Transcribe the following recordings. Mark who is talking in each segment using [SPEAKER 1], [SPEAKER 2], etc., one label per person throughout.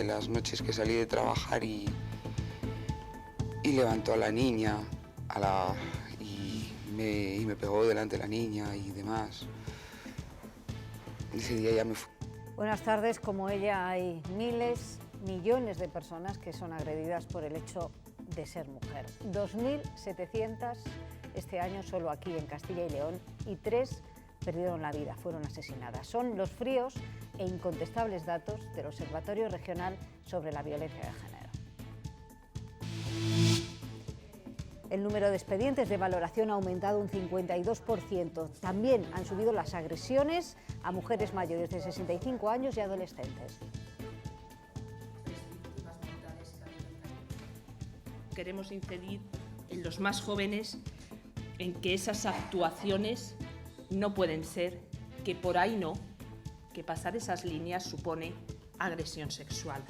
[SPEAKER 1] de las noches que salí de trabajar y levantó a la niña y me pegó delante de la niña y demás. Ese día ya me fui.
[SPEAKER 2] Buenas tardes. Como ella hay miles, millones de personas que son agredidas por el hecho de ser mujer. 2.700 este año solo aquí en Castilla y León y 3 perdieron la vida, fueron asesinadas. Son los fríos e incontestables datos del Observatorio Regional sobre la Violencia de Género. El número de expedientes de valoración ha aumentado un 52%. También han subido las agresiones a mujeres mayores de 65 años y adolescentes.
[SPEAKER 3] Queremos incidir en los más jóvenes en que esas actuaciones no pueden ser, que por ahí no, que pasar esas líneas supone agresión sexual.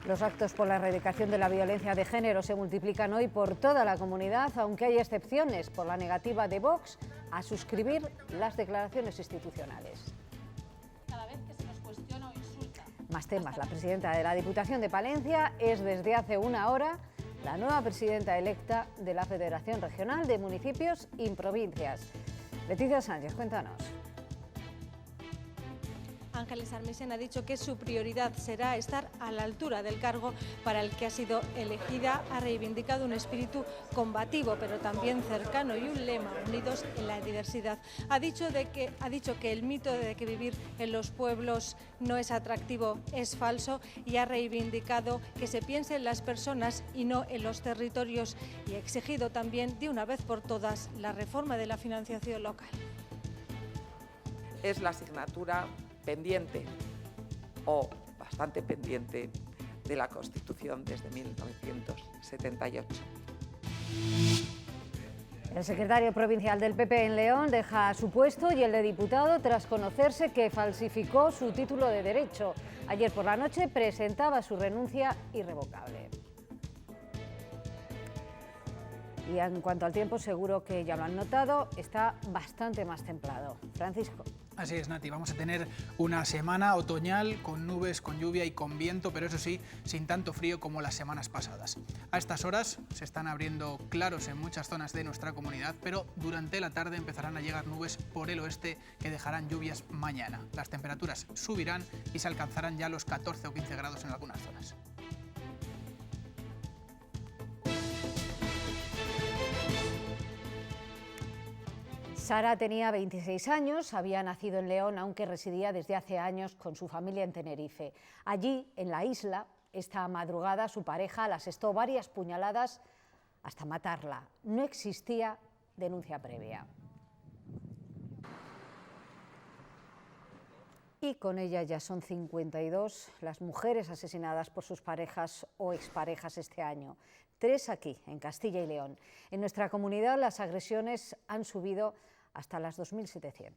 [SPEAKER 2] Los actos por la erradicación de la violencia de género se multiplican hoy por toda la comunidad, aunque hay excepciones por la negativa de Vox a suscribir las declaraciones institucionales.
[SPEAKER 4] Cada vez que se nos cuestiona o insulta.
[SPEAKER 2] Más temas. La presidenta de la Diputación de Palencia es desde hace una hora la nueva presidenta electa de la Federación Regional de Municipios y Provincias. Leticia Sánchez, cuéntanos.
[SPEAKER 4] Ángeles Armisen ha dicho que su prioridad será estar a la altura del cargo para el que ha sido elegida. Ha reivindicado un espíritu combativo, pero también cercano, y un lema: unidos en la diversidad. Ha dicho que el mito de que vivir en los pueblos no es atractivo es falso, y ha reivindicado que se piense en las personas y no en los territorios, y ha exigido también de una vez por todas la reforma de la financiación local.
[SPEAKER 5] Es la asignatura pendiente o bastante pendiente de la Constitución desde 1978.
[SPEAKER 2] El secretario provincial del PP en León deja su puesto y el de diputado tras conocerse que falsificó su título de Derecho. Ayer por la noche presentaba su renuncia irrevocable. Y en cuanto al tiempo, seguro que ya lo han notado, está bastante más templado. Francisco.
[SPEAKER 6] Así es, Nati, vamos a tener una semana otoñal con nubes, con lluvia y con viento, pero eso sí, sin tanto frío como las semanas pasadas. A estas horas se están abriendo claros en muchas zonas de nuestra comunidad, pero durante la tarde empezarán a llegar nubes por el oeste que dejarán lluvias mañana. Las temperaturas subirán y se alcanzarán ya los 14 o 15 grados en algunas zonas.
[SPEAKER 2] Sara tenía 26 años, había nacido en León, aunque residía desde hace años con su familia en Tenerife. Allí, en la isla, esta madrugada su pareja la asestó varias puñaladas hasta matarla. No existía denuncia previa. Y con ella ya son 52 las mujeres asesinadas por sus parejas o exparejas este año. 3 aquí, en Castilla y León. En nuestra comunidad las agresiones han subido hasta las 2.700.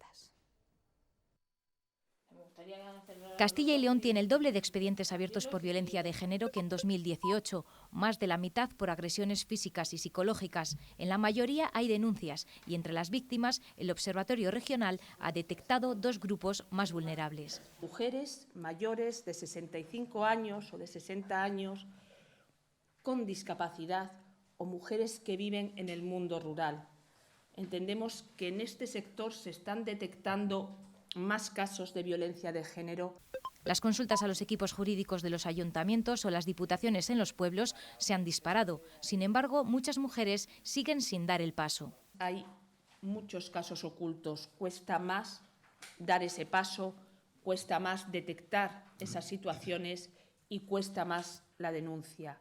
[SPEAKER 7] Castilla y León tiene el doble de expedientes abiertos por violencia de género que en 2018, más de la mitad por agresiones físicas y psicológicas. En la mayoría hay denuncias y entre las víctimas el Observatorio Regional ha detectado 2 grupos más vulnerables.
[SPEAKER 3] Mujeres mayores de 65 años o de 60 años con discapacidad o mujeres que viven en el mundo rural. Entendemos que en este sector se están detectando más casos de violencia de género.
[SPEAKER 7] Las consultas a los equipos jurídicos de los ayuntamientos o las diputaciones en los pueblos se han disparado. Sin embargo, muchas mujeres siguen sin dar el paso.
[SPEAKER 3] Hay muchos casos ocultos. Cuesta más dar ese paso, cuesta más detectar esas situaciones y cuesta más la denuncia.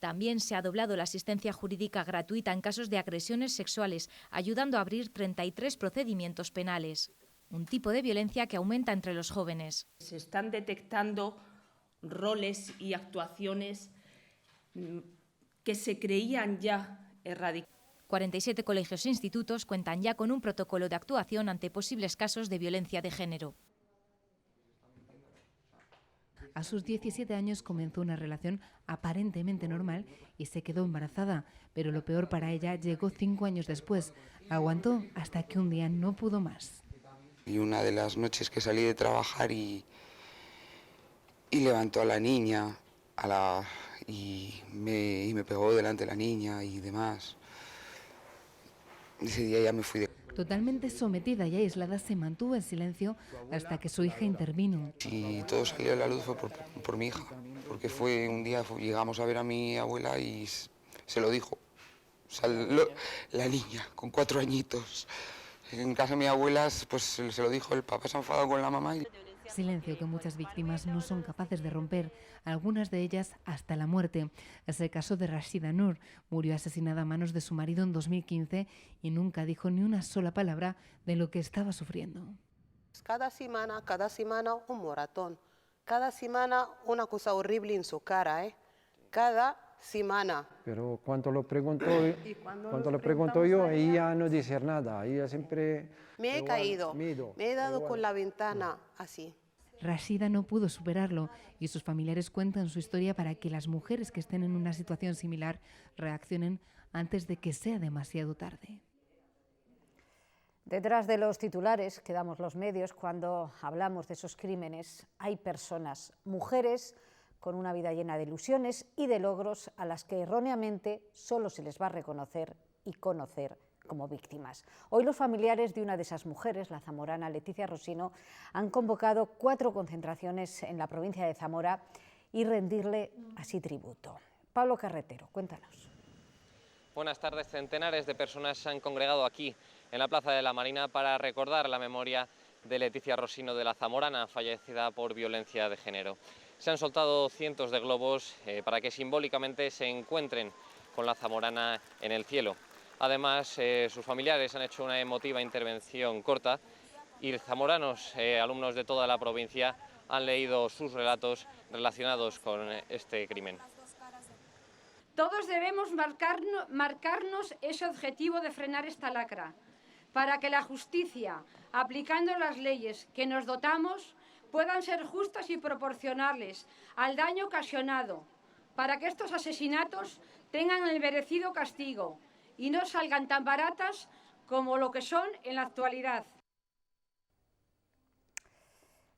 [SPEAKER 7] También se ha doblado la asistencia jurídica gratuita en casos de agresiones sexuales, ayudando a abrir 33 procedimientos penales. Un tipo de violencia que aumenta entre los jóvenes.
[SPEAKER 3] Se están detectando roles y actuaciones que se creían ya erradicados.
[SPEAKER 7] 47 colegios e institutos cuentan ya con un protocolo de actuación ante posibles casos de violencia de género.
[SPEAKER 8] A sus 17 años comenzó una relación aparentemente normal y se quedó embarazada, pero lo peor para ella llegó 5 años después. Aguantó hasta que un día no pudo más.
[SPEAKER 1] Y una de las noches que salí de trabajar y levantó a la niña y me pegó delante de la niña y demás. Ese día ya me fui de...
[SPEAKER 8] Totalmente sometida y aislada, se mantuvo en silencio hasta que su hija intervino.
[SPEAKER 1] Si todo salió a la luz fue por mi hija, porque fue un día, llegamos a ver a mi abuela y se lo dijo. O sea, la niña, con 4 añitos. En casa de mi abuela, pues se lo dijo, el papá se ha enfadado con la mamá.
[SPEAKER 8] Silencio que muchas víctimas no son capaces de romper, algunas de ellas hasta la muerte. Es el caso de Rashida Noor. Murió asesinada a manos de su marido en 2015 y nunca dijo ni una sola palabra de lo que estaba sufriendo.
[SPEAKER 9] Cada semana un moratón. Cada semana una cosa horrible en su cara, Cada semana.
[SPEAKER 10] Pero cuando lo pregunto yo, ella no dice nada, ella siempre...
[SPEAKER 9] Me he caído, me he dado con la ventana, así.
[SPEAKER 8] Rashida no pudo superarlo y sus familiares cuentan su historia para que las mujeres que estén en una situación similar reaccionen antes de que sea demasiado tarde.
[SPEAKER 2] Detrás de los titulares que damos los medios cuando hablamos de esos crímenes hay personas, mujeres con una vida llena de ilusiones y de logros a las que erróneamente solo se les va a reconocer y conocer como víctimas. Hoy los familiares de una de esas mujeres, la zamorana Leticia Rosino, han convocado 4 concentraciones en la provincia de Zamora y rendirle así tributo. Pablo Carretero, cuéntanos.
[SPEAKER 11] Buenas tardes. Centenares de personas se han congregado aquí, en la Plaza de la Marina, para recordar la memoria de Leticia Rosino, de la zamorana, fallecida por violencia de género. Se han soltado cientos de globos para que simbólicamente se encuentren con la zamorana en el cielo. Además, sus familiares han hecho una emotiva intervención corta y zamoranos, alumnos de toda la provincia, han leído sus relatos relacionados con este crimen.
[SPEAKER 12] Todos debemos marcarnos ese objetivo de frenar esta lacra, para que la justicia, aplicando las leyes que nos dotamos, puedan ser justas y proporcionales al daño ocasionado, para que estos asesinatos tengan el merecido castigo y no salgan tan baratas como lo que son en la actualidad.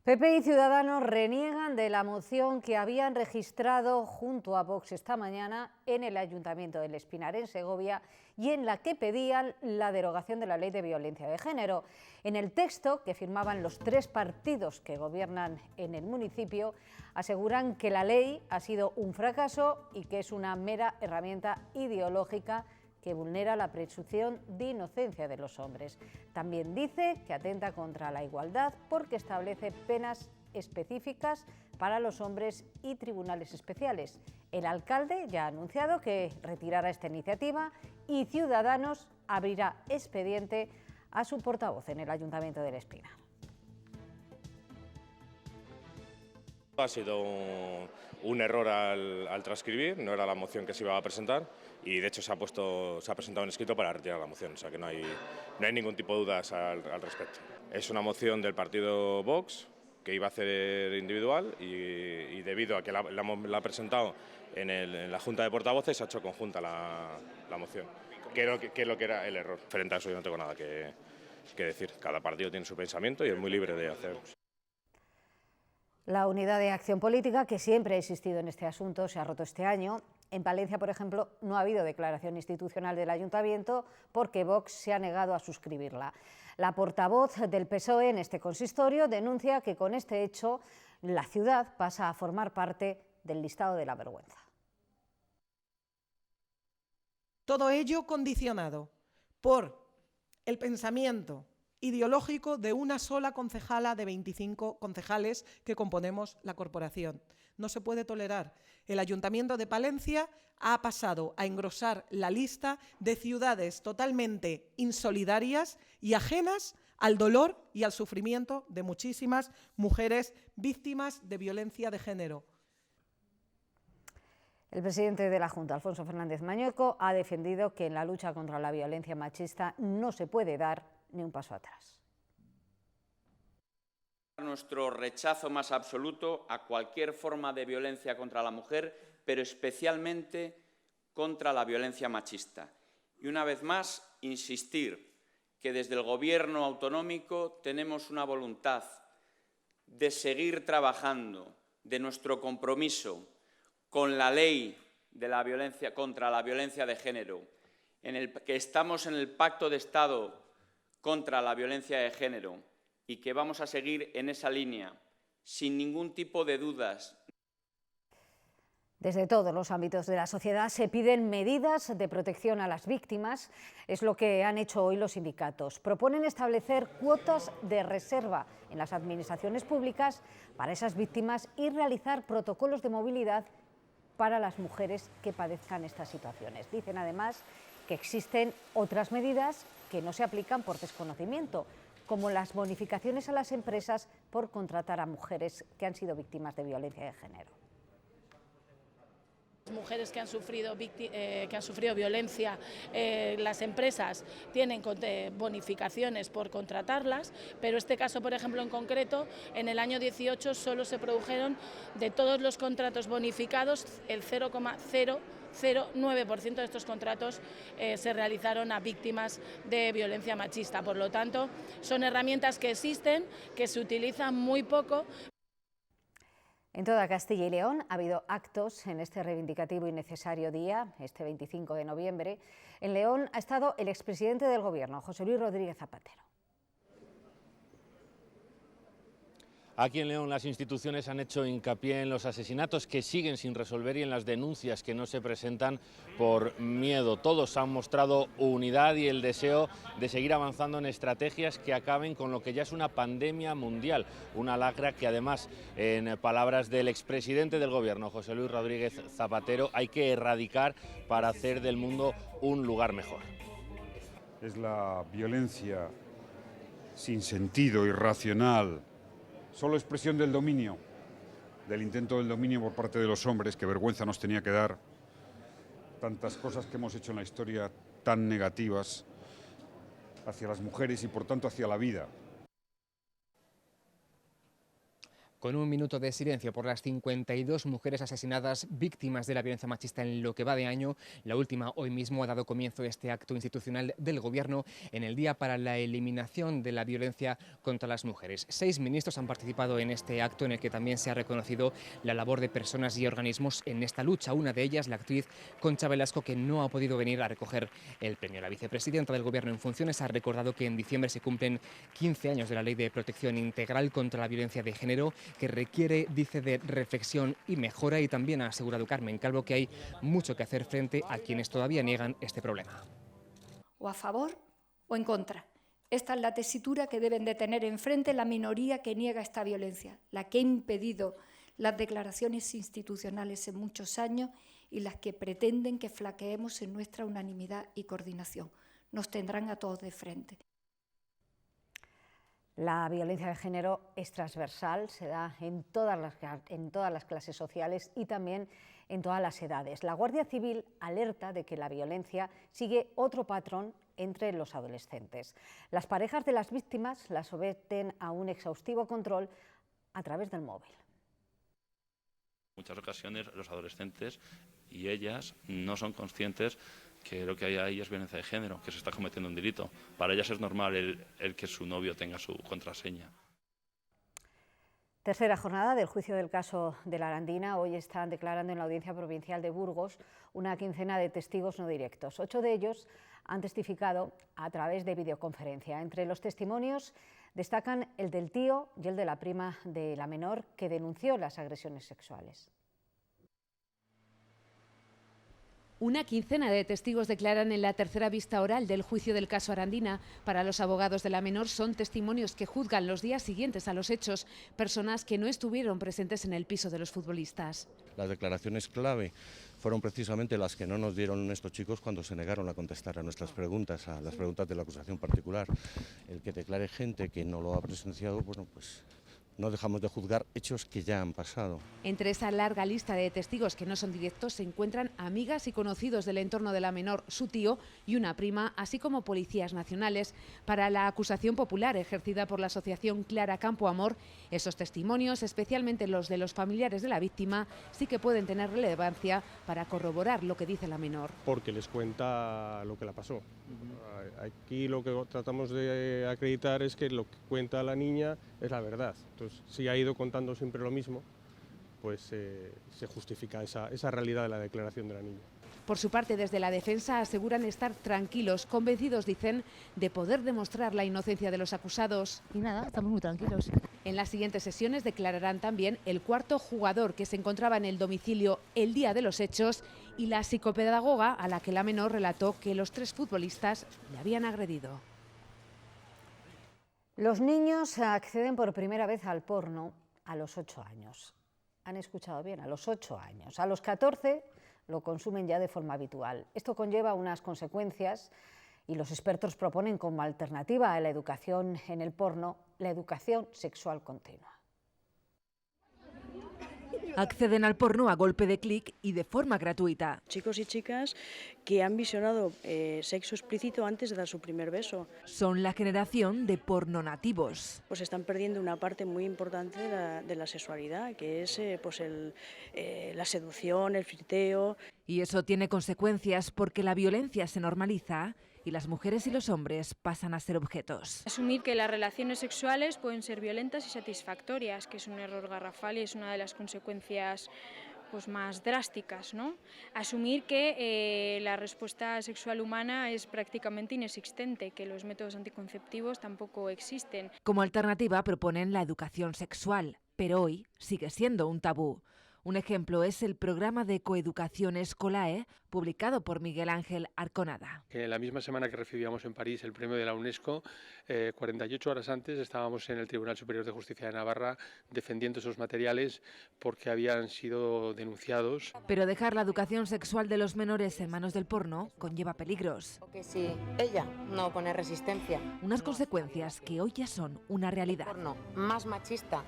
[SPEAKER 2] PP y Ciudadanos reniegan de la moción que habían registrado junto a Vox esta mañana en el Ayuntamiento del Espinar, en Segovia, y en la que pedían la derogación de la Ley de Violencia de Género. En el texto que firmaban los 3 partidos que gobiernan en el municipio, aseguran que la ley ha sido un fracaso y que es una mera herramienta ideológica que vulnera la presunción de inocencia de los hombres. También dice que atenta contra la igualdad porque establece penas específicas para los hombres y tribunales especiales. El alcalde ya ha anunciado que retirará esta iniciativa y Ciudadanos abrirá expediente a su portavoz en el Ayuntamiento del Espinar.
[SPEAKER 13] Ha sido un error al transcribir, no era la moción que se iba a presentar y de hecho se ha presentado un escrito para retirar la moción, o sea que no hay ningún tipo de dudas al respecto. Es una moción del partido Vox que iba a hacer individual y debido a que la ha presentado en la Junta de Portavoces, ha hecho conjunta la moción, que es lo que era el error. Frente a eso yo no tengo nada que decir, cada partido tiene su pensamiento y es muy libre de hacerlo.
[SPEAKER 2] La unidad de acción política, que siempre ha existido en este asunto, se ha roto este año. En Palencia, por ejemplo, no ha habido declaración institucional del Ayuntamiento porque Vox se ha negado a suscribirla. La portavoz del PSOE en este consistorio denuncia que con este hecho la ciudad pasa a formar parte del listado de la vergüenza.
[SPEAKER 14] Todo ello condicionado por el pensamiento ideológico de una sola concejala de 25 concejales que componemos la corporación. No se puede tolerar. El Ayuntamiento de Palencia ha pasado a engrosar la lista de ciudades totalmente insolidarias y ajenas al dolor y al sufrimiento de muchísimas mujeres víctimas de violencia de género.
[SPEAKER 2] El presidente de la Junta, Alfonso Fernández Mañueco, ha defendido que en la lucha contra la violencia machista no se puede dar ni un paso atrás.
[SPEAKER 15] Nuestro rechazo más absoluto a cualquier forma de violencia contra la mujer, pero especialmente contra la violencia machista. Y una vez más, insistir que desde el Gobierno autonómico tenemos una voluntad de seguir trabajando de nuestro compromiso con la ley de la violencia contra la violencia de género, que estamos en el Pacto de Estado contra la violencia de género y que vamos a seguir en esa línea sin ningún tipo de dudas.
[SPEAKER 2] Desde todos los ámbitos de la sociedad se piden medidas de protección a las víctimas. Es lo que han hecho hoy los sindicatos. Proponen establecer cuotas de reserva en las administraciones públicas para esas víctimas y realizar protocolos de movilidad para las mujeres que padezcan estas situaciones. Dicen además que existen otras medidas que no se aplican por desconocimiento, como las bonificaciones a las empresas por contratar a mujeres que han sido víctimas de violencia de género.
[SPEAKER 16] Mujeres que han sufrido violencia, las empresas tienen bonificaciones por contratarlas, pero este caso, por ejemplo, en concreto, en el año 18 solo se produjeron de todos los contratos bonificados el 0,009% de estos contratos se realizaron a víctimas de violencia machista. Por lo tanto, son herramientas que existen, que se utilizan muy poco.
[SPEAKER 2] En toda Castilla y León ha habido actos en este reivindicativo y necesario día, este 25 de noviembre. En León ha estado el expresidente del Gobierno, José Luis Rodríguez Zapatero.
[SPEAKER 17] Aquí en León las instituciones han hecho hincapié en los asesinatos que siguen sin resolver y en las denuncias que no se presentan por miedo. Todos han mostrado unidad y el deseo de seguir avanzando en estrategias que acaben con lo que ya es una pandemia mundial, una lacra que además, en palabras del expresidente del Gobierno, José Luis Rodríguez Zapatero, hay que erradicar para hacer del mundo un lugar mejor.
[SPEAKER 18] Es la violencia sin sentido, irracional, solo expresión del dominio, del intento del dominio por parte de los hombres, que vergüenza nos tenía que dar. Tantas cosas que hemos hecho en la historia tan negativas hacia las mujeres y por tanto hacia la vida.
[SPEAKER 19] Con un minuto de silencio por las 52 mujeres asesinadas víctimas de la violencia machista en lo que va de año, la última hoy mismo ha dado comienzo este acto institucional del Gobierno en el Día para la Eliminación de la Violencia contra las Mujeres. 6 ministros han participado en este acto en el que también se ha reconocido la labor de personas y organismos en esta lucha. Una de ellas, la actriz Concha Velasco, que no ha podido venir a recoger el premio. La vicepresidenta del Gobierno en funciones ha recordado que en diciembre se cumplen 15 años de la Ley de Protección Integral contra la Violencia de Género, que requiere, dice, de reflexión y mejora, y también ha asegurado Carmen Calvo que hay mucho que hacer frente a quienes todavía niegan este problema.
[SPEAKER 12] O a favor o en contra. Esta es la tesitura que deben de tener enfrente la minoría que niega esta violencia, la que ha impedido las declaraciones institucionales en muchos años y las que pretenden que flaqueemos en nuestra unanimidad y coordinación. Nos tendrán a todos de frente.
[SPEAKER 2] La violencia de género es transversal, se da en todas las clases sociales y también en todas las edades. La Guardia Civil alerta de que la violencia sigue otro patrón entre los adolescentes. Las parejas de las víctimas las someten a un exhaustivo control a través del móvil.
[SPEAKER 20] En muchas ocasiones los adolescentes y ellas no son conscientes que lo que hay ahí es violencia de género, que se está cometiendo un delito. Para ellas es normal el que su novio tenga su contraseña.
[SPEAKER 2] Tercera jornada del juicio del caso de la Arandina. Hoy están declarando en la Audiencia Provincial de Burgos una quincena de testigos no directos. 8 de ellos han testificado a través de videoconferencia. Entre los testimonios destacan el del tío y el de la prima de la menor que denunció las agresiones sexuales.
[SPEAKER 21] Una quincena de testigos declaran en la tercera vista oral del juicio del caso Arandina. Para los abogados de la menor son testimonios que juzgan los días siguientes a los hechos, personas que no estuvieron presentes en el piso de los futbolistas.
[SPEAKER 22] Las declaraciones clave fueron precisamente las que no nos dieron estos chicos cuando se negaron a contestar a nuestras preguntas, a las preguntas de la acusación particular. El que declare gente que no lo ha presenciado, bueno, pues no dejamos de juzgar hechos que ya han pasado.
[SPEAKER 21] Entre esa larga lista de testigos que no son directos se encuentran amigas y conocidos del entorno de la menor, su tío y una prima, así como policías nacionales. Para la acusación popular ejercida por la asociación Clara Campo Amor, esos testimonios, especialmente los de los familiares de la víctima, sí que pueden tener relevancia para corroborar lo que dice la menor.
[SPEAKER 23] Porque les cuenta lo que la pasó. Aquí lo que tratamos de acreditar es que lo que cuenta la niña es la verdad. Entonces, si ha ido contando siempre lo mismo, pues se justifica esa realidad de la declaración de la niña.
[SPEAKER 21] Por su parte, desde la defensa aseguran estar tranquilos, convencidos, dicen, de poder demostrar la inocencia de los acusados.
[SPEAKER 4] Y nada, estamos muy tranquilos.
[SPEAKER 21] En las siguientes sesiones declararán también el cuarto jugador que se encontraba en el domicilio el día de los hechos y la psicopedagoga a la que la menor relató que los 3 futbolistas le habían agredido.
[SPEAKER 2] Los niños acceden por primera vez al porno a los 8 años. Han escuchado bien, a los 8 años. A los 14 lo consumen ya de forma habitual. Esto conlleva unas consecuencias y los expertos proponen como alternativa a la educación en el porno la educación sexual continua.
[SPEAKER 5] Acceden al porno a golpe de clic y de forma gratuita.
[SPEAKER 6] Chicos y chicas que han visionado sexo explícito antes de dar su primer beso.
[SPEAKER 5] Son la generación de porno nativos.
[SPEAKER 6] Pues están perdiendo una parte muy importante de la sexualidad, que es la seducción, el flirteo.
[SPEAKER 5] Y eso tiene consecuencias porque la violencia se normaliza y las mujeres y los hombres pasan a ser objetos.
[SPEAKER 24] Asumir que las relaciones sexuales pueden ser violentas y satisfactorias, que es un error garrafal y es una de las consecuencias pues, más drásticas, ¿no? Asumir que la respuesta sexual humana es prácticamente inexistente, que los métodos anticonceptivos tampoco existen.
[SPEAKER 5] Como alternativa proponen la educación sexual, pero hoy sigue siendo un tabú. Un ejemplo es el programa de coeducación Escolae, publicado por Miguel Ángel Arconada.
[SPEAKER 25] En la misma semana que recibíamos en París el premio de la UNESCO, 48 horas antes estábamos en el Tribunal Superior de Justicia de Navarra defendiendo esos materiales porque habían sido denunciados.
[SPEAKER 5] Pero dejar la educación sexual de los menores en manos del porno conlleva peligros.
[SPEAKER 26] Que si ella no opone resistencia.
[SPEAKER 5] Unas consecuencias que hoy ya son una realidad.
[SPEAKER 26] El porno más machista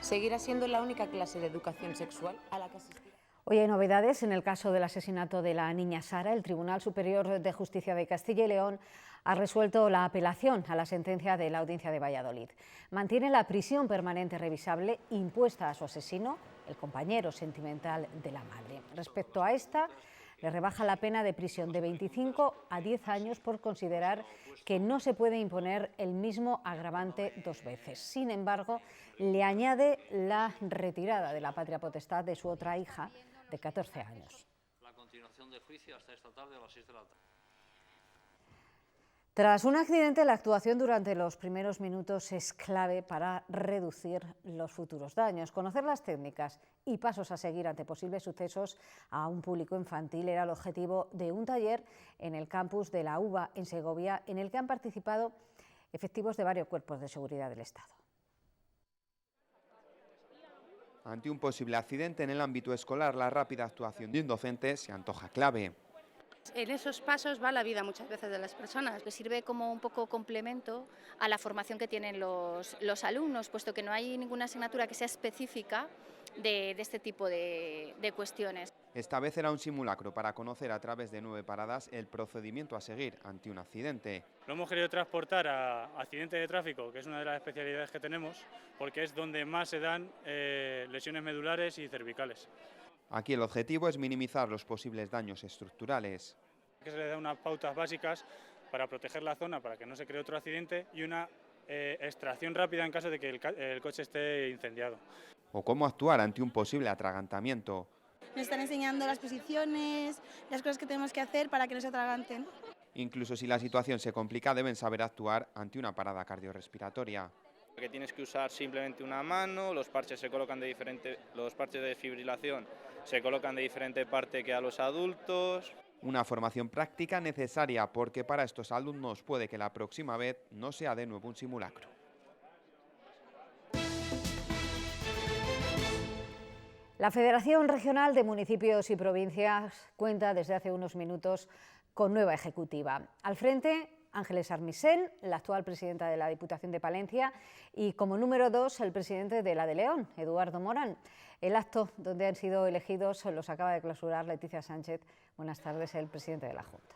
[SPEAKER 26] seguirá siendo la única clase de educación sexual a la que asistirá.
[SPEAKER 2] Hoy hay novedades en el caso del asesinato de la niña Sara. El Tribunal Superior de Justicia de Castilla y León ha resuelto la apelación a la sentencia de la Audiencia de Valladolid. Mantiene la prisión permanente revisable impuesta a su asesino, el compañero sentimental de la madre. Respecto a esta, le rebaja la pena de prisión de 25 a 10 años por considerar que no se puede imponer el mismo agravante 2 veces. Sin embargo, le añade la retirada de la patria potestad de su otra hija de 14 años.
[SPEAKER 27] La continuación del juicio hasta esta tarde a las 6 de la tarde.
[SPEAKER 2] Tras un accidente, la actuación durante los primeros minutos es clave para reducir los futuros daños. Conocer las técnicas y pasos a seguir ante posibles sucesos a un público infantil era el objetivo de un taller en el campus de la UBA en Segovia, en el que han participado efectivos de varios cuerpos de seguridad del Estado.
[SPEAKER 28] Ante un posible accidente en el ámbito escolar, la rápida actuación de un docente se antoja clave.
[SPEAKER 29] En esos pasos va la vida muchas veces de las personas. Les sirve como un poco complemento a la formación que tienen los alumnos, puesto que no hay ninguna asignatura que sea específica de este tipo de cuestiones.
[SPEAKER 28] Esta vez era un simulacro para conocer a través de 9 paradas el procedimiento a seguir ante un accidente.
[SPEAKER 30] Lo hemos querido transportar a accidente de tráfico, que es una de las especialidades que tenemos, porque es donde más se dan lesiones medulares y cervicales.
[SPEAKER 28] Aquí el objetivo es minimizar los posibles daños estructurales.
[SPEAKER 30] Que se le da unas pautas básicas para proteger la zona, para que no se cree otro accidente, y una extracción rápida en caso de que el coche esté incendiado.
[SPEAKER 28] O cómo actuar ante un posible atragantamiento.
[SPEAKER 31] Nos están enseñando las posiciones, las cosas que tenemos que hacer para que no se atraganten.
[SPEAKER 28] Incluso si la situación se complica, deben saber actuar ante una parada cardiorrespiratoria.
[SPEAKER 32] Que tienes que usar simplemente una mano, los parches se colocan de diferente, los parches de desfibrilación se colocan de diferente parte que a los adultos.
[SPEAKER 28] Una formación práctica necesaria porque para estos alumnos puede que la próxima vez no sea de nuevo un simulacro.
[SPEAKER 2] La Federación Regional de Municipios y Provincias cuenta desde hace unos minutos con nueva ejecutiva. Al frente, Ángeles Armisen, la actual presidenta de la Diputación de Palencia, y como número 2, el presidente de la de León, Eduardo Morán. El acto donde han sido elegidos los acaba de clausurar Leticia Sánchez. Buenas tardes, el presidente de la Junta.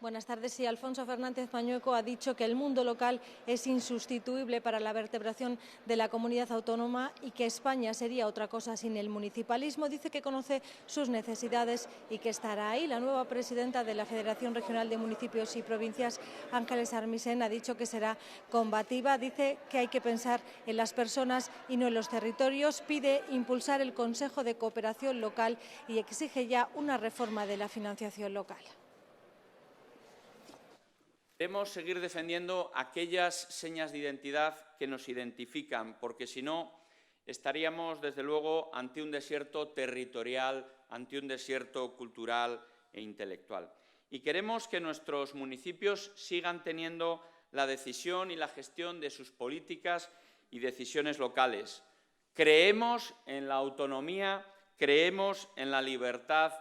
[SPEAKER 1] Buenas tardes. Sí, Alfonso Fernández Mañueco ha dicho que el mundo local es insustituible para la vertebración de la comunidad autónoma y que España sería otra cosa sin el municipalismo. Dice que conoce sus necesidades y que estará ahí. La nueva presidenta de la Federación Regional de Municipios y Provincias, Ángeles Armisen, ha dicho que será combativa. Dice que hay que pensar en las personas y no en los territorios. Pide impulsar el Consejo de Cooperación Local y exige ya una reforma de la financiación local.
[SPEAKER 3] Debemos seguir defendiendo aquellas señas de identidad que nos identifican, porque si no estaríamos, desde luego, ante un desierto territorial, ante un desierto cultural e intelectual. Y queremos que nuestros municipios sigan teniendo la decisión y la gestión de sus políticas y decisiones locales. Creemos en la autonomía, creemos en la libertad.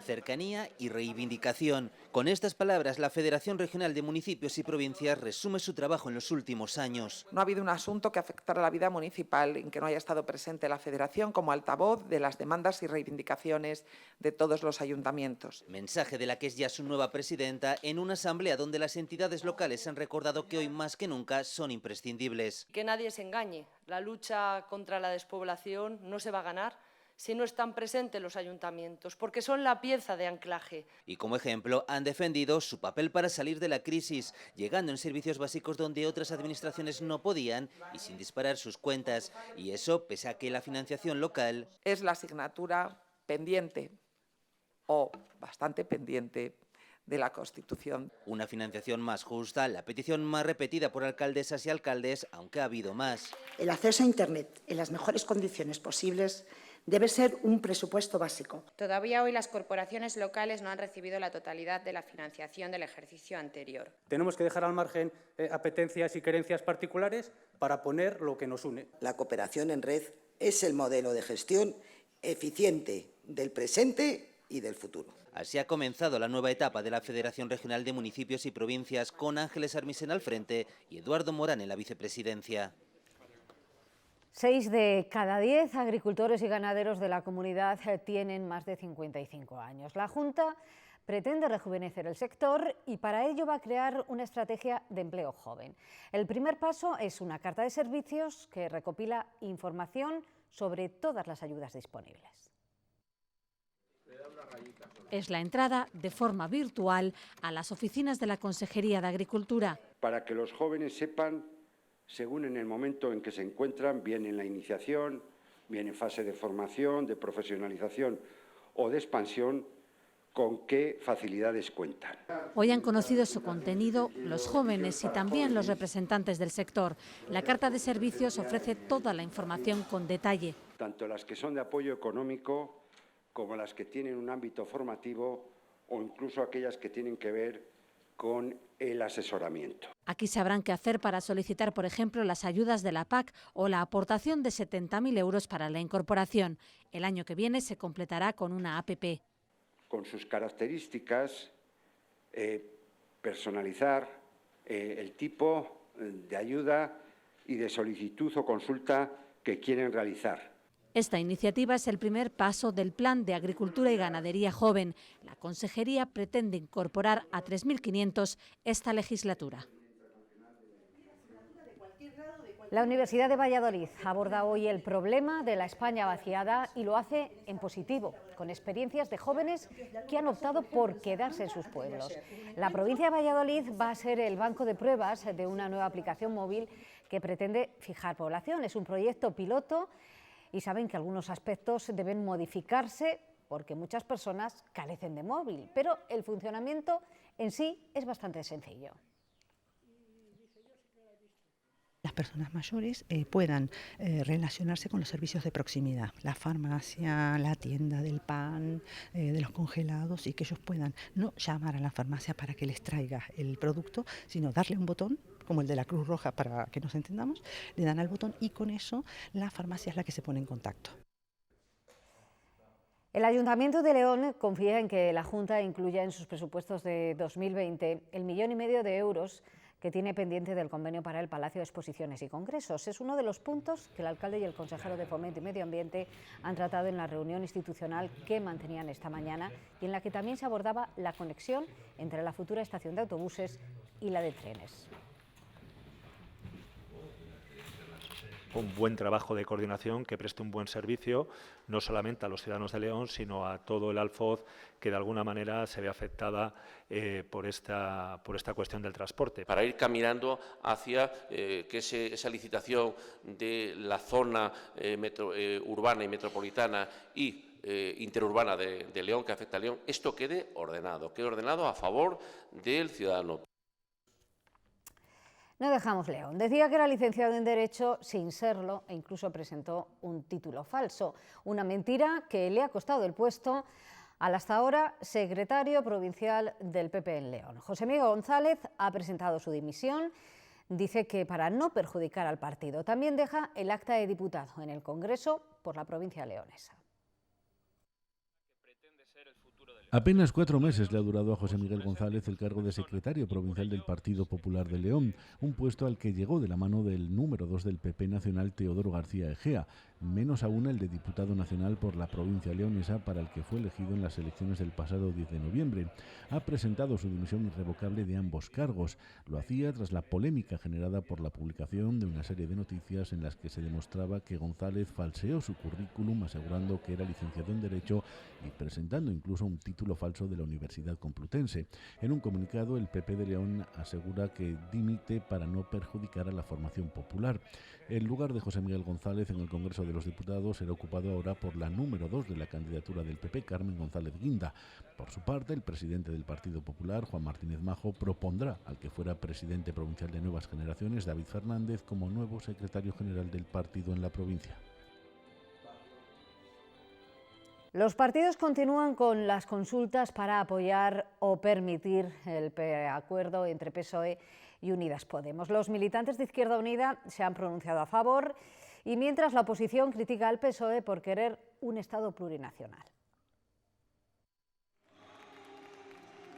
[SPEAKER 4] Cercanía y reivindicación. Con estas palabras, la Federación Regional de Municipios y Provincias resume su trabajo en los últimos años.
[SPEAKER 7] No ha habido un asunto que afectara a la vida municipal en que no haya estado presente la Federación como altavoz de las demandas y reivindicaciones de todos los ayuntamientos.
[SPEAKER 4] Mensaje de la que es ya su nueva presidenta en una asamblea donde las entidades locales han recordado que hoy más que nunca son imprescindibles.
[SPEAKER 8] Que nadie se engañe, la lucha contra la despoblación no se va a ganar si no están presentes los ayuntamientos, porque son la pieza de anclaje.
[SPEAKER 4] Y como ejemplo han defendido su papel para salir de la crisis, llegando en servicios básicos donde otras administraciones no podían y sin disparar sus cuentas. Y eso pese a que la financiación local
[SPEAKER 7] es la asignatura pendiente o bastante pendiente de la Constitución.
[SPEAKER 4] Una financiación más justa, la petición más repetida por alcaldesas y alcaldes, aunque ha habido más.
[SPEAKER 9] El acceso a Internet en las mejores condiciones posibles debe ser un presupuesto básico.
[SPEAKER 26] Todavía hoy las corporaciones locales no han recibido la totalidad de la financiación del ejercicio anterior.
[SPEAKER 10] Tenemos que dejar al margen apetencias y querencias particulares para poner lo que nos une.
[SPEAKER 9] La cooperación en red es el modelo de gestión eficiente del presente y del futuro.
[SPEAKER 4] Así ha comenzado la nueva etapa de la Federación Regional de Municipios y Provincias con Ángeles Armisen al frente y Eduardo Morán en la vicepresidencia.
[SPEAKER 2] 6 de cada 10 agricultores y ganaderos de la comunidad tienen más de 55 años. La Junta pretende rejuvenecer el sector y para ello va a crear una estrategia de empleo joven. El primer paso es una carta de servicios que recopila información sobre todas las ayudas disponibles.
[SPEAKER 11] Es la entrada de forma virtual a las oficinas de la Consejería de Agricultura.
[SPEAKER 13] Para que los jóvenes sepan, según en el momento en que se encuentran, bien en la iniciación, bien en fase de formación, de profesionalización o de expansión, con qué facilidades cuentan.
[SPEAKER 11] Hoy han conocido su contenido los jóvenes y también los representantes del sector. La carta de servicios ofrece toda la información con detalle.
[SPEAKER 13] Tanto las que son de apoyo económico como las que tienen un ámbito formativo o incluso aquellas que tienen que ver con el asesoramiento.
[SPEAKER 11] Aquí sabrán qué hacer para solicitar, por ejemplo, las ayudas de la PAC o la aportación de 70.000 euros para la incorporación. El año que viene se completará con una APP.
[SPEAKER 13] Con sus características, personalizar el tipo de ayuda y de solicitud o consulta que quieren realizar.
[SPEAKER 11] Esta iniciativa es el primer paso del Plan de Agricultura y Ganadería Joven. La Consejería pretende incorporar a 3.500 esta legislatura.
[SPEAKER 2] La Universidad de Valladolid aborda hoy el problema de la España vaciada y lo hace en positivo, con experiencias de jóvenes que han optado por quedarse en sus pueblos. La provincia de Valladolid va a ser el banco de pruebas de una nueva aplicación móvil que pretende fijar población. Es un proyecto piloto y saben que algunos aspectos deben modificarse porque muchas personas carecen de móvil, pero el funcionamiento en sí es bastante sencillo.
[SPEAKER 14] Las personas mayores puedan relacionarse con los servicios de proximidad, la farmacia, la tienda del pan, de los congelados, y que ellos puedan no llamar a la farmacia para que les traiga el producto, sino darle un botón, como el de la Cruz Roja para que nos entendamos, le dan al botón y con eso la farmacia es la que se pone en contacto.
[SPEAKER 2] El Ayuntamiento de León confía en que la Junta incluya en sus presupuestos de 2020 el 1,5 millones de euros que tiene pendiente del convenio para el Palacio de Exposiciones y Congresos. Es uno de los puntos que el alcalde y el consejero de Fomento y Medio Ambiente han tratado en la reunión institucional que mantenían esta mañana y en la que también se abordaba la conexión entre la futura estación de autobuses y la de trenes.
[SPEAKER 6] Un buen trabajo de coordinación que preste un buen servicio, no solamente a los ciudadanos de León, sino a todo el Alfoz, que de alguna manera se ve afectada por esta cuestión del transporte.
[SPEAKER 12] Para ir caminando hacia esa licitación de la zona urbana y metropolitana y interurbana de León, que afecta a León, esto quede ordenado a favor del ciudadano.
[SPEAKER 2] No dejamos León. Decía que era licenciado en Derecho sin serlo e incluso presentó un título falso. Una mentira que le ha costado el puesto al hasta ahora secretario provincial del PP en León. José Miguel González ha presentado su dimisión. Dice que para no perjudicar al partido. También deja el acta de diputado en el Congreso por la provincia leonesa.
[SPEAKER 15] Apenas 4 meses le ha durado a José Miguel González el cargo de secretario provincial del Partido Popular de León, un puesto al que llegó de la mano del número 2 del PP nacional, Teodoro García Egea, menos aún el de diputado nacional por la provincia leonesa, para el que fue elegido en las elecciones del pasado 10 de noviembre. Ha presentado su dimisión irrevocable de ambos cargos. Lo hacía tras la polémica generada por la publicación de una serie de noticias en las que se demostraba que González falseó su currículum asegurando que era licenciado en Derecho y presentando incluso un título falso de la Universidad Complutense. En un comunicado, el PP de León asegura que dimite para no perjudicar a la formación popular. El lugar de José Miguel González en el Congreso de los Diputados será ocupado ahora por la número 2 de la candidatura del PP, Carmen González Guinda. Por su parte, el presidente del Partido Popular, Juan Martínez Majo, propondrá al que fuera presidente provincial de Nuevas Generaciones, David Fernández, como nuevo secretario general del partido en la provincia.
[SPEAKER 2] Los partidos continúan con las consultas para apoyar o permitir el acuerdo entre PSOE y Unidas Podemos. Los militantes de Izquierda Unida se han pronunciado a favor y mientras la oposición critica al PSOE por querer un Estado plurinacional.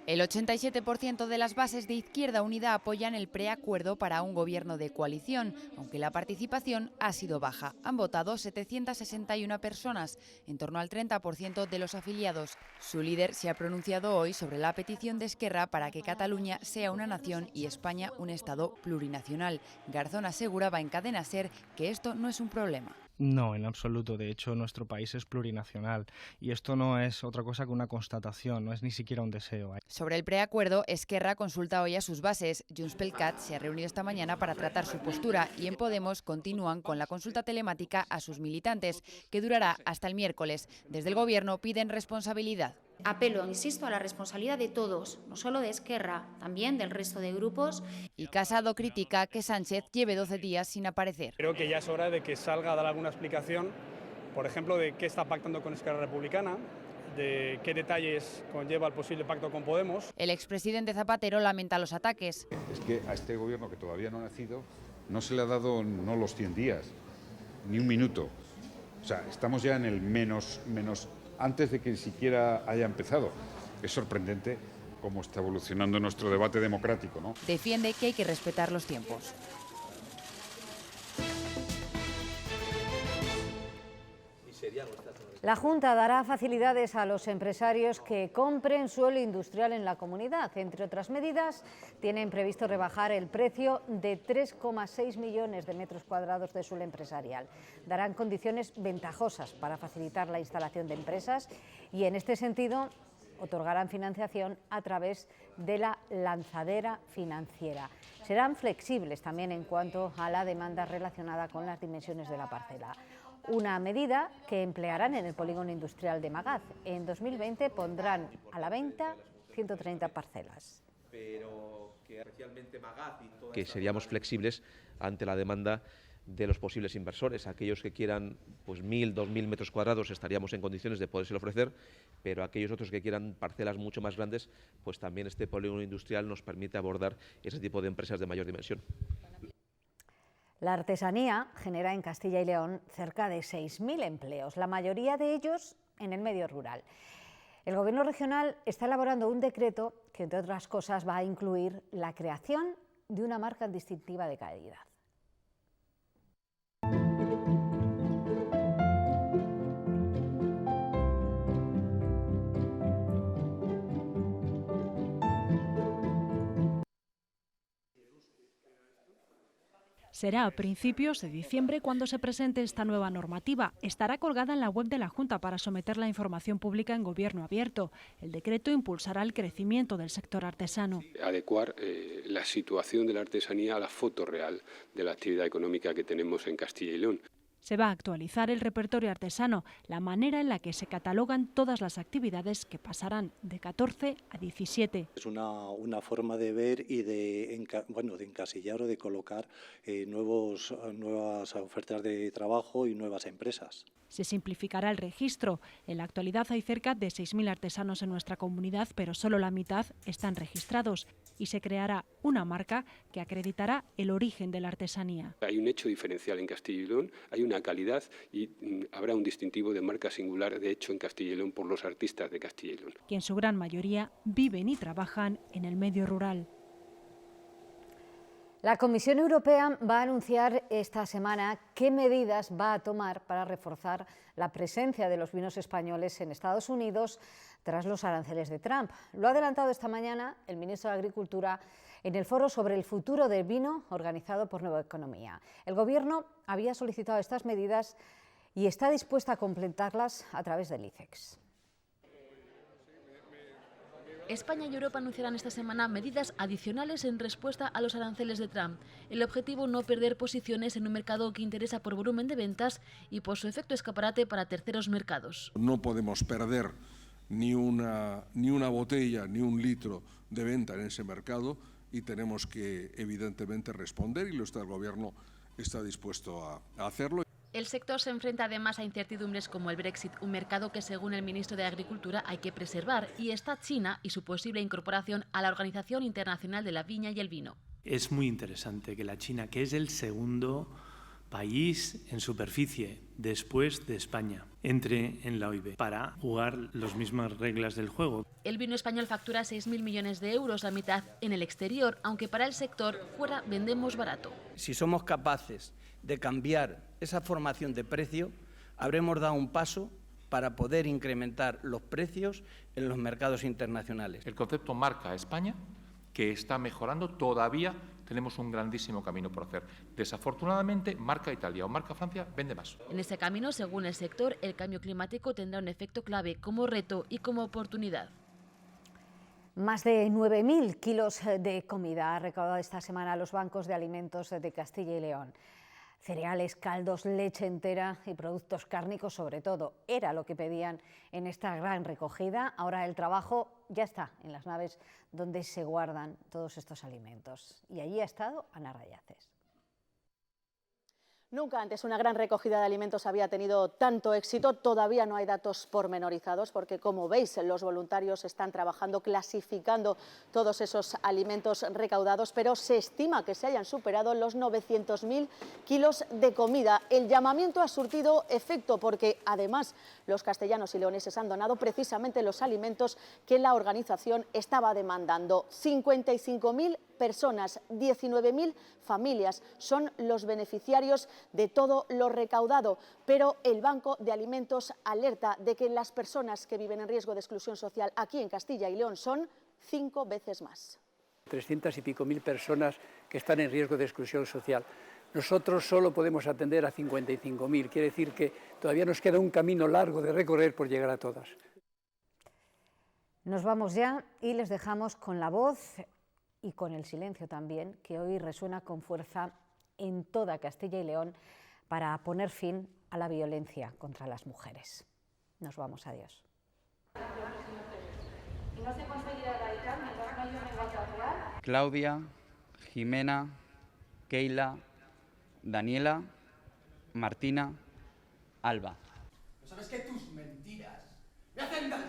[SPEAKER 16] El 87% de las bases de Izquierda Unida apoyan el preacuerdo para un gobierno de coalición, aunque la participación ha sido baja. Han votado 761 personas, en torno al 30% de los afiliados. Su líder se ha pronunciado hoy sobre la petición de Esquerra para que Cataluña sea una nación y España un Estado plurinacional. Garzón aseguraba en Cadena SER que esto no es un problema.
[SPEAKER 17] No, en absoluto. De hecho, nuestro país es plurinacional y esto no es otra cosa que una constatación, no es ni siquiera un deseo.
[SPEAKER 16] Sobre el preacuerdo, Esquerra consulta hoy a sus bases. Junts pel Cat se ha reunido esta mañana para tratar su postura y en Podemos continúan con la consulta telemática a sus militantes, que durará hasta el miércoles. Desde el Gobierno piden responsabilidad.
[SPEAKER 18] Apelo, insisto, a la responsabilidad de todos, no solo de Esquerra, también del resto de grupos.
[SPEAKER 16] Y Casado critica que Sánchez lleve 12 días sin aparecer.
[SPEAKER 19] Creo que ya es hora de que salga a dar alguna explicación, por ejemplo, de qué está pactando con Esquerra Republicana, de qué detalles conlleva el posible pacto con Podemos.
[SPEAKER 16] El expresidente Zapatero lamenta los ataques.
[SPEAKER 20] Es que a este gobierno, que todavía no ha nacido, no se le ha dado no los 100 días, ni un minuto. O sea, estamos ya en el menos antes de que siquiera haya empezado. Es sorprendente cómo está evolucionando nuestro debate democrático, ¿no?
[SPEAKER 16] Defiende que hay que respetar los tiempos.
[SPEAKER 2] La Junta dará facilidades a los empresarios que compren suelo industrial en la comunidad. Entre otras medidas, tienen previsto rebajar el precio de 3,6 millones de metros cuadrados de suelo empresarial. Darán condiciones ventajosas para facilitar la instalación de empresas y, en este sentido, otorgarán financiación a través de la lanzadera financiera. Serán flexibles también en cuanto a la demanda relacionada con las dimensiones de la parcela. Una medida que emplearán en el polígono industrial de Magaz. En 2020 pondrán a la venta 130 parcelas.
[SPEAKER 21] Que seríamos flexibles ante la demanda de los posibles inversores. Aquellos que quieran pues 1.000, 2.000 metros cuadrados estaríamos en condiciones de podérselo ofrecer, pero aquellos otros que quieran parcelas mucho más grandes, pues también este polígono industrial nos permite abordar ese tipo de empresas de mayor dimensión.
[SPEAKER 2] La artesanía genera en Castilla y León cerca de 6.000 empleos, la mayoría de ellos en el medio rural. El Gobierno regional está elaborando un decreto que, entre otras cosas, va a incluir la creación de una marca distintiva de calidad.
[SPEAKER 1] Será a principios de diciembre cuando se presente esta nueva normativa. Estará colgada en la web de la Junta para someterla a información pública en Gobierno abierto. El decreto impulsará el crecimiento del sector artesano.
[SPEAKER 5] Adecuar la situación de la artesanía a la foto real de la actividad económica que tenemos en Castilla y León.
[SPEAKER 1] Se va a actualizar el repertorio artesano, la manera en la que se catalogan todas las actividades que pasarán de 14 a 17.
[SPEAKER 22] Es una forma de ver y de encasillar o de colocar nuevas ofertas de trabajo y nuevas empresas.
[SPEAKER 1] Se simplificará el registro. En la actualidad hay cerca de 6.000 artesanos en nuestra comunidad, pero solo la mitad están registrados. Y se creará una marca que acreditará el origen de la artesanía.
[SPEAKER 5] Hay un hecho diferencial en Castilla y León, hay una calidad y habrá un distintivo de marca singular de hecho en Castilla y León por los artistas de Castilla y León.
[SPEAKER 1] Que en su gran mayoría viven y trabajan en el medio rural.
[SPEAKER 2] La Comisión Europea va a anunciar esta semana qué medidas va a tomar para reforzar la presencia de los vinos españoles en Estados Unidos tras los aranceles de Trump. Lo ha adelantado esta mañana el ministro de Agricultura en el foro sobre el futuro del vino organizado por Nueva Economía. El Gobierno había solicitado estas medidas y está dispuesta a completarlas a través del ICEX.
[SPEAKER 23] España y Europa anunciarán esta semana medidas adicionales en respuesta a los aranceles de Trump. El objetivo, no perder posiciones en un mercado que interesa por volumen de ventas y por su efecto escaparate para terceros mercados.
[SPEAKER 24] No podemos perder ni una botella ni un litro de venta en ese mercado y tenemos que evidentemente responder y el Gobierno está dispuesto a hacerlo.
[SPEAKER 23] El sector se enfrenta además a incertidumbres como el Brexit, un mercado que según el ministro de Agricultura hay que preservar, y está China y su posible incorporación a la Organización Internacional de la Viña y el Vino.
[SPEAKER 25] Es muy interesante que la China, que es el segundo país en superficie después de España, entre en la OIB para jugar las mismas reglas del juego.
[SPEAKER 23] El vino español factura 6.000 millones de euros, la mitad en el exterior, aunque para el sector fuera vendemos barato.
[SPEAKER 27] Si somos capaces de cambiar esa formación de precio, habremos dado un paso para poder incrementar los precios en los mercados internacionales.
[SPEAKER 28] El concepto marca España, que está mejorando, todavía tenemos un grandísimo camino por hacer. Desafortunadamente, marca Italia o marca Francia vende más.
[SPEAKER 23] En ese camino, según el sector, el cambio climático tendrá un efecto clave como reto y como oportunidad.
[SPEAKER 2] Más de 9.000 kilos de comida ha recaudado esta semana los bancos de alimentos de Castilla y León. Cereales, caldos, leche entera y productos cárnicos sobre todo. Era lo que pedían en esta gran recogida. Ahora el trabajo ya está en las naves donde se guardan todos estos alimentos. Y allí ha estado Ana Rayaces.
[SPEAKER 29] Nunca antes una gran recogida de alimentos había tenido tanto éxito. Todavía no hay datos pormenorizados porque, como veis, los voluntarios están trabajando, clasificando todos esos alimentos recaudados, pero se estima que se hayan superado los 900.000 kilos de comida. El llamamiento ha surtido efecto porque, además, los castellanos y leoneses han donado precisamente los alimentos que la organización estaba demandando. 55.000 personas, 19.000 familias son los beneficiarios de todo lo recaudado, pero el Banco de Alimentos alerta de que las personas que viven en riesgo de exclusión social aquí en Castilla y León son 5 veces más.
[SPEAKER 30] 300 y pico mil personas que están en riesgo de exclusión social. Nosotros solo podemos atender a 55.000, quiere decir que todavía nos queda un camino largo de recorrer por llegar a todas.
[SPEAKER 2] Nos vamos ya y les dejamos con la voz y con el silencio también, que hoy resuena con fuerza en toda Castilla y León para poner fin a la violencia contra las mujeres. Nos vamos, adiós.
[SPEAKER 31] Claudia, Jimena, Keila, Daniela, Martina, Alba.
[SPEAKER 32] ¿Sabes qué? Tus mentiras me hacen daño.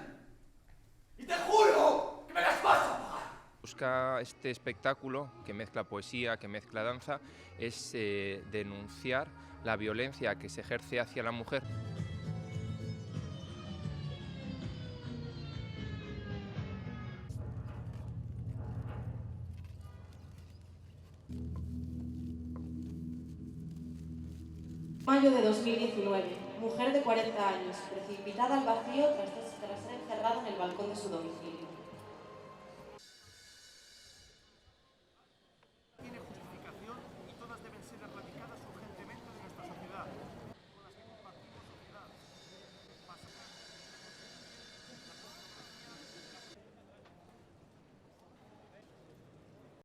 [SPEAKER 32] Y te juro que me las vas a pagar.
[SPEAKER 33] Busca este espectáculo que mezcla poesía, que mezcla danza, es denunciar la violencia que se ejerce hacia la mujer.
[SPEAKER 3] 2019, mujer de 40 años, precipitada al vacío tras ser encerrada en el balcón de su domicilio.